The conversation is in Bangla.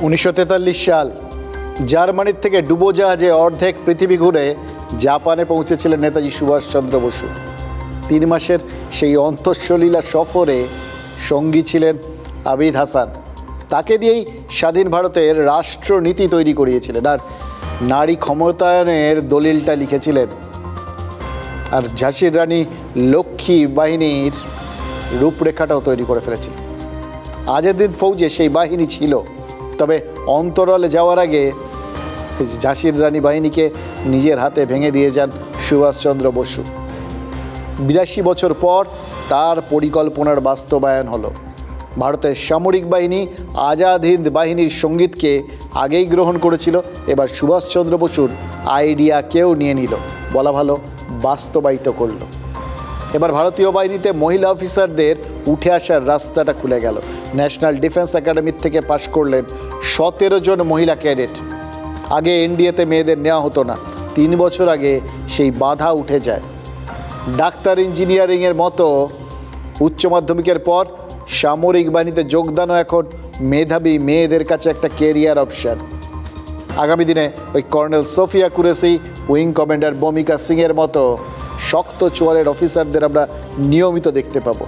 1943 সাল জার্মানির থেকে ডুবোজাহাজে অর্ধেক পৃথিবী ঘুরে জাপানে পৌঁছেছিলেন নেতাজি সুভাষচন্দ্র বসু। 3 মাসের সেই অন্তঃসলীলা সফরে সঙ্গী ছিলেন আবিদ হাসান। তাকে দিয়েই স্বাধীন ভারতের রাষ্ট্রনীতি তৈরি করিয়েছিলেন আর নারী ক্ষমতায়নের দলিলটা লিখেছিলেন। আর ঝাঁসির রানী লক্ষ্মী বাহিনীর রূপরেখাটাও তৈরি করে ফেলেছিলেন। আজাদিন ফৌজে সেই বাহিনী ছিল, তবে অন্তরালে যাওয়ার আগে ঝাঁসির রানী বাহিনীকে নিজের হাতে ভেঙে দিয়ে যান সুভাষচন্দ্র বসু। 82 বছর পর তার পরিকল্পনার বাস্তবায়ন হলো। ভারতের সামরিক বাহিনী আজাদ হিন্দ বাহিনীর সঙ্গীতকে আগেই গ্রহণ করেছিল, এবার সুভাষচন্দ্র বসুর আইডিয়াকেও নিয়ে নিল, বলা ভালো বাস্তবায়িত করলো। এবার ভারতীয় বাহিনীতে মহিলা অফিসারদের উঠে আসার রাস্তাটা খুলে গেল। ন্যাশনাল ডিফেন্স একাডেমির থেকে পাশ করলেন 17 জন মহিলা ক্যাডেট। আগে এনডিএতে মেয়েদের নেওয়া হতো না, 3 বছর আগে সেই বাধা উঠে যায়। ডাক্তার, ইঞ্জিনিয়ারিংয়ের মতো উচ্চ মাধ্যমিকের পর সামরিক বাহিনীতে যোগদানও এখন মেধাবী মেয়েদের কাছে একটা কেরিয়ার অপশান। আগামী দিনে ওই colonel Sofiya Qureshi, wing commander Bhumika সিংয়ের মতো শক্ত চোয়ালের অফিসারদের আমরা নিয়মিত দেখতে পাবো।